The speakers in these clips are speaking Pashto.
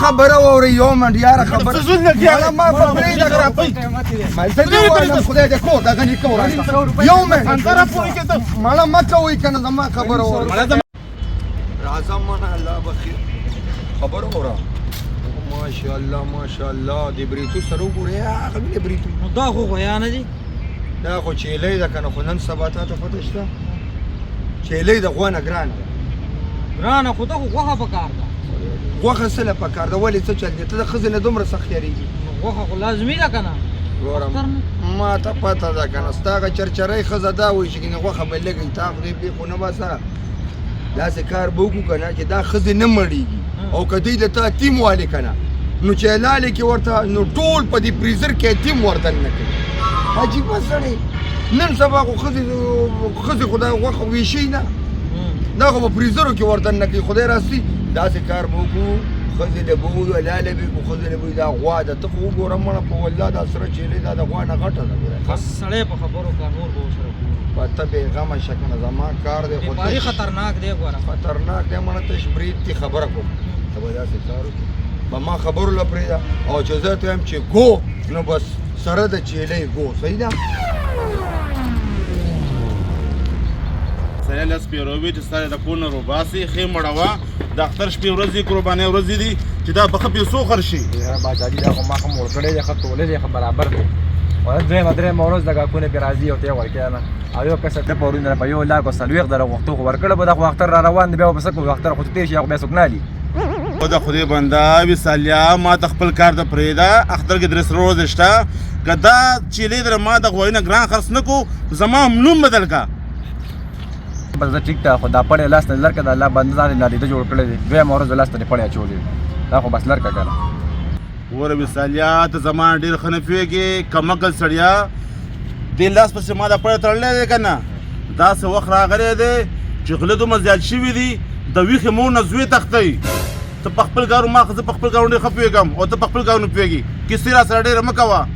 خبره واوري یو منډ یاره خبره مالا ما په پرېږده ما زه دې وایم خدای دې کور دغه نه کور یو منډ مالا مه کوئ که نه زما خبره واورئ راځه منه الله بخیر خبره واوره ماشاءالله ماشاءالله د بریتو سره وګورې هغه مینې بریتو دا خو غویانه دي دا خو چیلۍ ده که نه خو نن سبا تا ته پته شته چیلۍ د غوه نه ګرانه ده ګرانه خو دا خو غوښه پکار ده غوښه څه له پکار ده ولې څه چل دی ته د ښځې نه دومره سخت یارېږي غوښه خو لازمي ده که نه ګوره ما ته پته ده که نه ستا هغه چرچرۍ ښځه دا وایي چې ګینې غوښه به لږی تا خدای پرې خو نه باسه داسې کار به وکړو که نه چې دا ښځې نه مړېږي او که دوی د ته اتیم والې که نه نو چې حلالې کې ورته نو ټول په دې فریزر کې اتیم ورته نه کوي عجیبه سړی نن سبا خو ښځې خو دا غوښه ویشي نه دا خو په فریزرو کې ورته نه کوي خدای راستي داسې کار به وکړو ښځې له به ووایو حلاله به وکړو ښځې له به وایي دا غوا ده ته خو وګوره مړه په والله دا سره چیلۍ دا د غوا نه غټه ده بس سړی په خبرو کار نور به ورسره په ته بېغمه شه که نه زما کار دی خو باري خطرناک دی ګوره خطرناک دی مړه تش برید دې خبره کوم ته به داسې کار وکړې به ما خبرو له پرېږده او چې زه ته وایم چې ګو نو بس سره د چیلۍ ګو صحیح ده سړی لس پیروي چې ستا د کور نه روباسي ښې مړوه د اختر شپې ورځې قربانۍ ورځې دي چې دا په ښه پیسو خرڅ شي یاره باچالي دا خو ما ښه موړ کړی دی ښه تولې دی ښه برابر دی دویمه درېیمه ورځ د ګاکونه پرې راځي او ته یې ورکوې نه او یو کسه ته پرون په یو لاک او څلوېښت زره غوښتو خو ورکړی به دا خو اختر را روان دی بیا به څه کوو اختر خو تېر شي هغه بیا څوک نه علي خو د خدای بنده وصالیا ما ته خپل کار ته پرېږده اختر کې درې ورځې شته که دا چیلۍ در ما د غوایي نه ګران خرڅ نه کړو زما نوم بدل کا بس زه ټیک ته خو دا پړی لاس ته لرکه د الله بنده ځان یې نالیده جوړ کړی دی دویمه ورځ لاس ته دې پړی اچولی دا خو بس لرکه که نه وره وصالیا ته زما ډېر ښه نه پوهېږې کمعقل سړیا دې لاس پسې ما دا پړی تړلی دی که نه داسې وخت راغلی دی چې غله دومره زیات شوي دي د ویښې مور نه زوی تښتئ ته په خپل کارو ما زه په خپل کارو ډېر ښه پوهېږم او ته په خپل کارو نه پوهېږي کیسې را سره ډېره مه کوه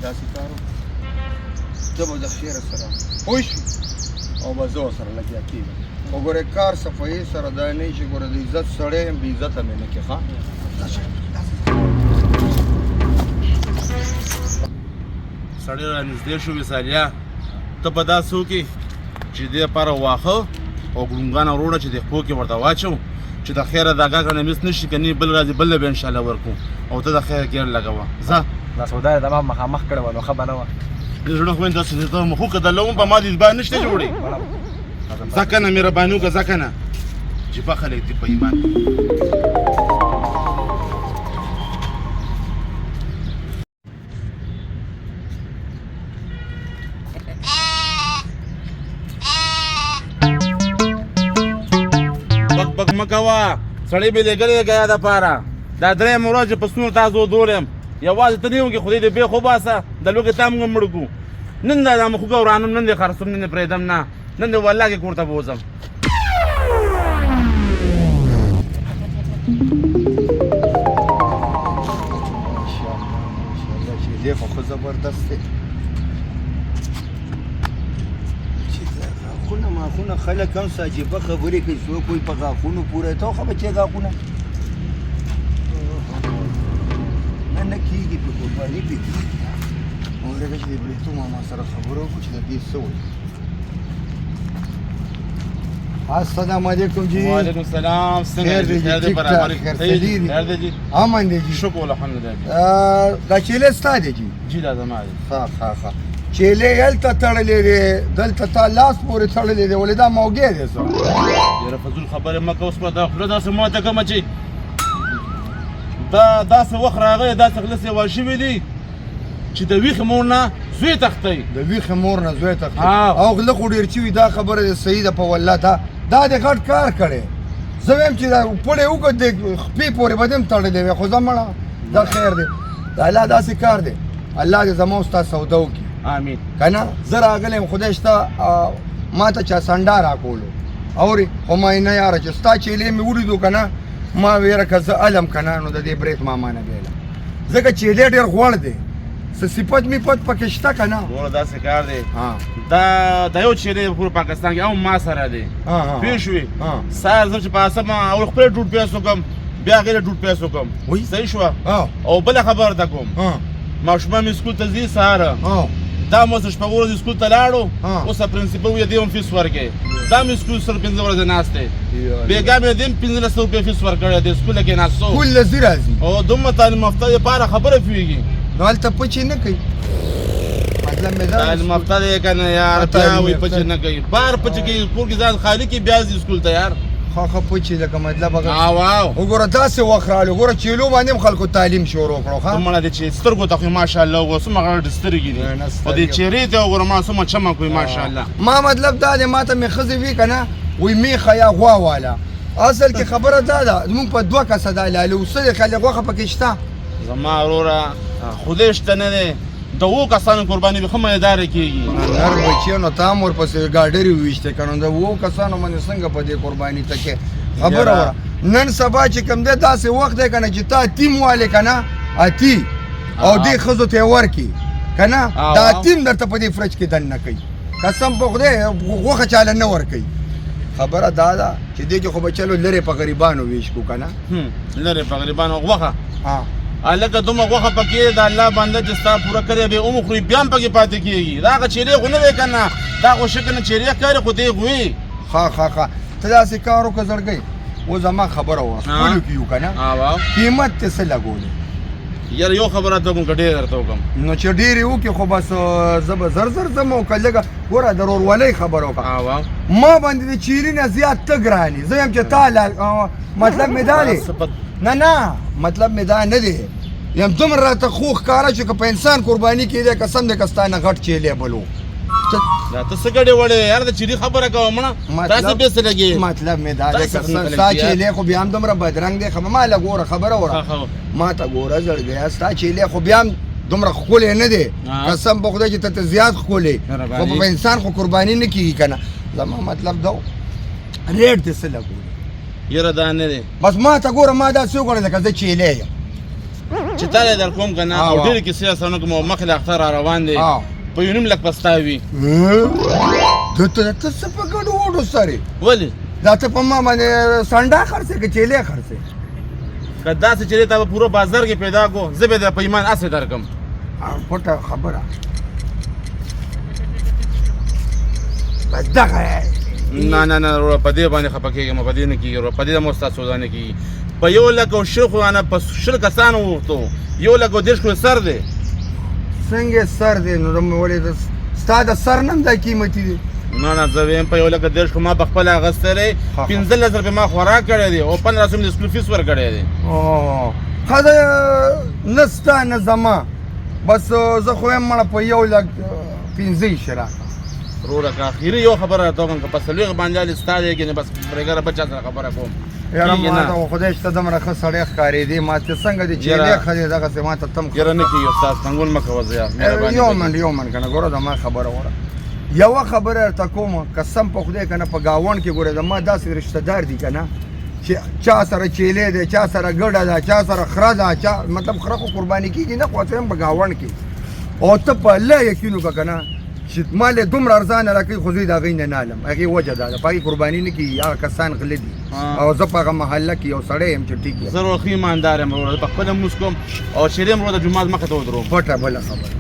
داسې کار زه به د خیره سره پوه شو او به زه ورسره لګیا کېږم خو ګورې کار صفایي سره دا نه چې ګوره د عزت سړی یم بې عزته مې نه کړې ښه سړی را نږدې شو وصالیا ته به داسې وکړې چې دې لپاره واښه او ګړونګانه وروړه چې د خپو کې ورته واچو چې د خیره د اګا کنه مس نشي که نه بل راځي بل به انشاءالله ورکو او ته د خیر ګیر لګوه ځه دا سودا یې زما مخامخ کړې وه نو ښه به نه وه زړه خو مې داسې ته مخو که درلوم په ما دې با نشته جوړې ځه که نه مهرباني وکړه ځه که نه چې په خلک دي په ایمان بک مه کوه سړی به لېږلی دی ګیا دپاره دا درېیمه ورځ چې پسونه تا زودول یم یوازې ته نه یې وکړې خدای دې بې خو باسه د لوږې تا موږ مړ کړو نن دا مخوږه ورانم نن دې خرڅوم نن دې پرېږدم نه نن دې والله کې کور ته به وځم چیلۍ خو ښه زبردست دی غاښونه ماښونه خلک هم څه عجیبه خبرې کوي څوک وایي په غاښونو پوره ته خو بچې غاښونه نه نه کېږي په قرباني پې کېږي ورګه چې د بریتو ماما سره خبرې وکړو چې د دې څه وایي السلام علیکم جی وعلیکم السلام څنګه دې خیر دې برابر خیر دې جی امن دی جی شکر الحمدلله دا چیلۍ ستا دی جی جی دا زما دی ښه چیلۍ هلته تړلی دی دلته تا لاس پورې تړلی دی ولې دا موږی دی څه ډېره فضول خبرې مه کوه اوس به دا خوله داسې ماته کړمه چې دا داسې وخت راغلی داسې غله سیوا شوي دي چې د ویښې مور نه زوی تښتئ د ویښې مور نه زوی تښتئ او غله خو ډېر شوي دا خبره دې صحیح ده په والله دا دې غټ کار کړی زه وایم چې دا پړې وکړه د خپې پورې به دې هم تړلی وی خو زه مړه دا خیر دی د الله داسې کار دی الله دې زما او ستا سوده وکړي امین که نه زه راغلی یم خدای شته ما ته چا سنډا راکولو اورې خو ما نه یاره چې ستا چیلۍ مې ولیدو که نه ما ویره که زه علم که نه نو د دې برېت ماما نه بیله ځکه چیلۍ ډېر غوړ دی څه صفت میپت پکې شته که نه ګوره داسې کار دی ها دا یو چیرې په پاکستان کې هم ما سره دی ها پوه شوې ها سهار زه چې په اسمه اول خپله ډوډ پیاس وکړم بیا هغې له ډوډ پیاس وکړم وایي صحیح شوه ها او بله خبره ته کوم ها ماشومان مې سکول ته ځي سهاره ها دا مو شپږ ورځې سکول ته لاړو ها. اوس پرنسپل ویې دې هم فیس ورکړې دا مې سکول سره 15 ورځې ناست دی بېګا مې دې هم 1500 روپۍ فیس ورکړی دی سکول کې ناستو کل لذي راځي او دومره تعلیم یافته دپاره خبره پوهېږي نو هلته پچې نه کوي مطلب مې دا تعلیم یافته دی که نه یار بیا وایي پچې نه کوي بار پچې کوي کور کې ځان خالي کړي بیا ځي سکول ته یار خاخه پچې لکه مطلب هغه او وګوره داسې وخت راغلی ګوره چیلو باندې هم خلکو تعلیم شروع کړو ښه دومره دی چې سترګو ته خو ماشاءالله وګوره څومره غټې سترګې دي نه، او دې چهرې ته وګوره ما څومره چمک وي ماشاءالله ما مطلب دا دی ما ته مې ښځې وي که نه وایي میخه یا غوا والا اصل کې خبره دا ده زمونږ په 2 کسه دا لاله اوسه دی خلک غوښه پکې شته زما وروره خدای شته نه دی د 2 کسانو قرباني به ښه مېداره کېږي نر بچیانو ته هم ورپسې ګاډرې وویشتې که نو د 2 کسانو باندې څنګه په دې قرباني ته کې خبره وره نن سبا چې کوم دی داسې وخت دی که نه چې تا اتیم والې که نه اتی او دې ښځو ته یې ورکړي که نه دا اتیم درته په دې فرج کې دننه کوي قسم په خدای غوښه چاله نه ورکوي خبره دا ده چې دې کې خو به چلو لرې په غریبانو ویش کړو که نه لرې په غریبانو غوښه ها هلکه دومره غوښه پکې د الله بنده چې ستا پوره کړې به هم خوري بیا هم پکې پاتې کېږي دا هغه چیرې خو نه دی که نه دا خو شکل نه چیرې ښکاري خو دی غوي ښه ته داسې کار وکړه زړګی و زما خبره وه خپلو کې یو که نه قیمت ته څه لګولی یاره یو خبره ته کوم که ډېر درته وکړم نو چې ډېرې وکړي خو بس زه به زر ځم او که لږه ګوره د ورورولۍ خبره وکړه ما باندې د چیرې نه زیات ته ګرانې زه یم چې تا مطلب مې دا دی نه مطلب مې دا نه دی یم دومره راته خو ښکاره چې که په انسان قرباني کېدی قسم دی که ستا نه غټ چیلی بل و دا ته څه ګډې وړې یار د چیرې خبره کوه مړه داسې بې څه لګې مطلب مې دا دی که ستا چیلی خو بیا هم دومره بدرنګ دی ما له ګوره خبره وره ما ته ګوره زړګیه ستا چیلی خو بیا هم دومره ښکلی نه دی قسم په خدای چې ته زیات ښکلی خو په انسان خو قرباني نه کېږي که نه زما مطلب دا ریټ دې څه لګولي یاره دا نه دی بس ما ته ګوره ما داسې وګڼه لکه زه چیلی یم چې تا یې در کوم که نه او ډېرې کیسې راسره نه کوم او مخکې له اختر را روان دی په یو نیم لک پستا وي ته څه په ګډو وډو سرې ولې دا ته په ما باندې سنډا خرڅې که چیلی خرڅې که داسې چیرې تا به پوره بازار کې پیدا کو زه به در په ایمان هسې درکړم پټه خبره بس دغه نه وروره په دې باندې خفه کېږم په دې نه کېږي وروره په دې هم ستا سودا نه کېږي په 1,00,000 خو په 10 کسانو وغوښتو 1,10,000 سر دی څنګه سر دی نو مې ولې ستا د سر نم دا قیمتي دی نه زه ویم په 1,10,000 خو ما په خپله اخیستی دی 15,000 روپۍ ما خوراک کړی دی او 1500 مې د سکول فیس ورکړی دی ښه ده نه ستا نه زما بس زه خو یم مړه په 1,15,000 راکړه وروره که اخري یو خبره راته وکړم که په څلوېښت باندې هلې ستا دی که نه بس پرېږده بل چا سره خبره کوم یاره ما ته خو خدای شته دومره ښه سړی ښکارېدې ما ته څنګه دی چیلې ښه دی دغسې ما ته تم یاره نه کېږي استاد څنګون مه کوه زه یار یو من که نه ګوره زما خبره وره یوه خبره درته کوم قسم په خدای که نه په ګاونډ کې ګوره زما داسې رشته دار دي که نه چې چا سره چیلې دی چا سره ګډه ده چا سره خره ده چا مطلب خره خو قرباني کېږي نه خو څه په ګاونډ کې او ته په الله یقین وکړه که نه چې مال یې دومره ارزانه راکوي خو زه د هغې نه نالم هغې وجه دا ده په هغې قرباني نه کېږي هغه کسان غله دي او زه په هغه محله کې یو سړی یم چې ټیک یم زه ورو ښه ایماندار یم وروره په خپله لمونځ کوم او چیرې یم وروره د جومات مخې ته ودروم پټه بله خبره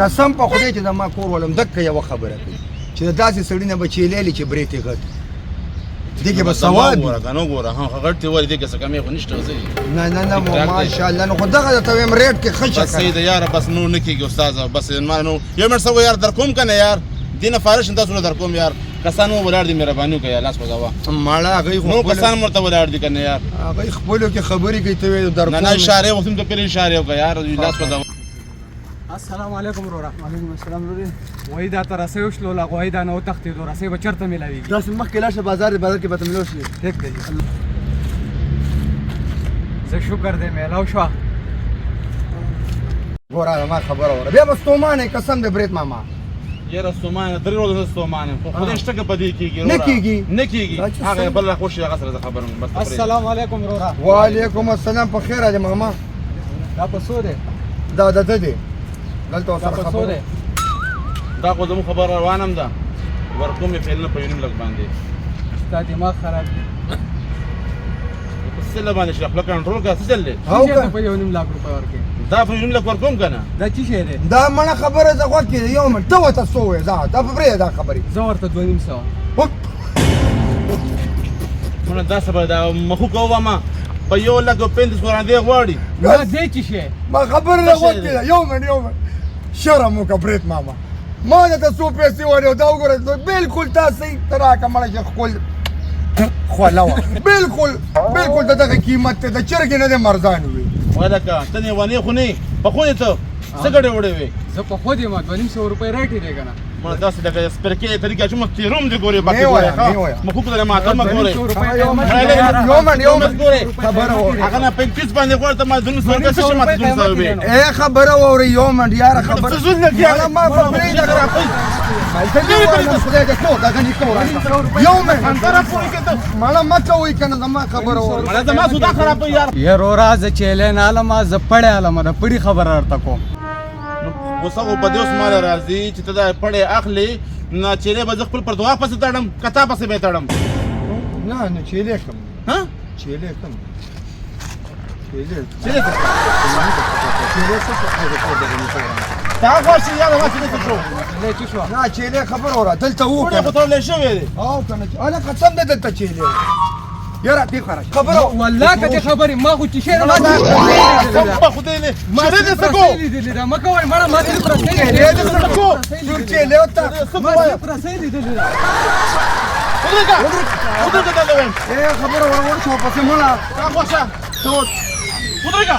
قسم په خدای چې زما کور ولم دکه یوه خبره کوي چې د داسې سړي نه به چیلېلې چې برېت یې غټ دې کې به ثواب وي که نه ګوره غټ دې ولې دې کې څه کمې خو نشته زه نه ماشاءالله نو خو دغه درته ویم ریټ کې ښه شه بس صحیح ده یاره بس نور نه کېږي استاده بس ما نو یو منټ څه یار در کوم که نه یار دې نه فارغ شم تاسو در کوم یار کسان مو ولاړ دي مهرباني وکړه یا لاس وځوه ماړه هغوی نو کسان مو ورته ولاړ دي که نه یار هغوی خپلو کې خبرې کوي ته وایې در نه اشارې وختم ته پرې اشارې وکړه یار لاس وځوه السلام علیکم وروره وعلیکم السلام وروره وایي دا ته رسۍ وشلوله غوایي دا نه وتښتېدو رسۍ به چېرته میلاوېږي داسې مخکې لاړ شه بازار کې به ته میلاو شي ټیک دی زه شکر دی میلاو شوه ګوره ما خبره وره بیا به ستومانه قسم د برید ماما یاره ستومانه 3 ورځې ستومانه خو خدای شته که په دې کېږي نه کېږي. نه کېږي هغه بل را خوشي هغه سره زه خبر یم بس السلام علیکم رورا وعلیکم السلام په خیر دی ماما دا پسو دی دا د دې دلته دا اوسه پسو دی دا خو زموږ خبر روانم ده ورکوم یې فعلونه په یو نیم لک باندې ستا دماغ خراب دی په څه باندې چې خپل کنټرول کا څه چل دی او چې په 1.5 لک روپۍ ورکې دا په یو نیم لک ورکوم که نه دا څه شی دی دا مړه خبره زه غوږ کې یو منټ ته ورته څه ووایې دا په پرېږده دا خبرې زه ورته 2.5 مړه دا څه به دا مخو کومه په 1,35,000 وړاندې غواړي دا دی څه شی ما خبره زه غوږ کې ده یو منټ شرم وکړه برید ماما ما درته څو پیسې ورکړې دا وګوره بلکل تا صحیح ته راکړه مړه چې ښکل خوله وه بلکل د دغه قیمت دی د چرګې نه دی مرزان وي ولکه ته نیوانې خو نه پخو یې ته څه ګډې وړې وې زه په خود یم 2.5 روپۍ راټې دی که نه مړه داسې لکه سپرکې طریقه چې مخ تېروم دې ګورې باقي نه وایه، ګورې نه وایه. مخو په دې ماته مه ګورې یو منټ خبره وره هغه نه 35 باندې غواړې ته ما 200 څه شي ماته 200 وې ای خبره وره یو منټ یاره خبره څه زول لګیا مړه ما په پرېږده دلته دې وایم خدای دې څو دغه نه کوه یو منټ انتره پورې کېته مړه مه کوئ که نه زما خبره وره مړه زما سودا خرابوي یار یا رورا زه چیلین عالمه زه پړی عالمه د پړي خبره ورته کوم غوسه خو په دې اوس ماله راځي چې ته دا پړی اخلي نه چیرې به زه خپل پر دعا پسې تړم که تا پسې به یې تړم نه چیلې کم ها چیلې کم چیرې ته تا خواشي یاره ما چیرې ته شو له څه شو نه چیلې خبره وره دلته پړی وکړه خو تړلی شوی دی او کنه انا قسم دې دلته چیلې یاره دې خبره والله که دې خبرې ما خو چې شی ما په خدای نه چیرې دې څه کو لیدلې ده مه کوئ مړه ما دې پرسۍ چیلې دې څه کو سور چیلې وته ما دې پرسۍ لیدلې ده ودرېږه دا وایم ای خبره ور شو پسې مړه تا خوښه ته ودرېږه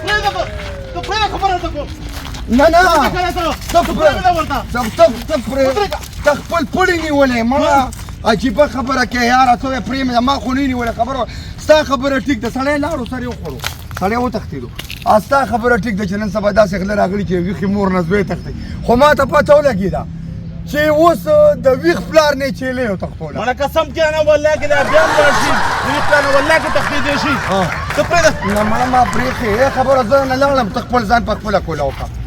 پرېږده ته پرېږده خبره ته کو نه نه ته پرېږده ورته ته خپل پړی نیولې مړه عجیبه خبره کې یاره ته یې پرېمده ما خو نه نیولې خبره ستا خبره ټیک ده سړی لاړو سر یې وخوړو سړی وتښتېدو ستا خبره ټیک ده چې نن سبا داسې غله راغلي چې ویښې مور نه زوی تښتي خو ما ته پته ولګېده چې اوس د ویښ پلار نه چیلې وتښتوله مړه قسم کې نه والله کې دا بیا هم لاړ شي ویښ پلار نه والله کې تښتېدی شي ته پرېږده نه مړه ما پرېښې خبره زه نه لاړم ته خپل ځان په خپله کوله وکړه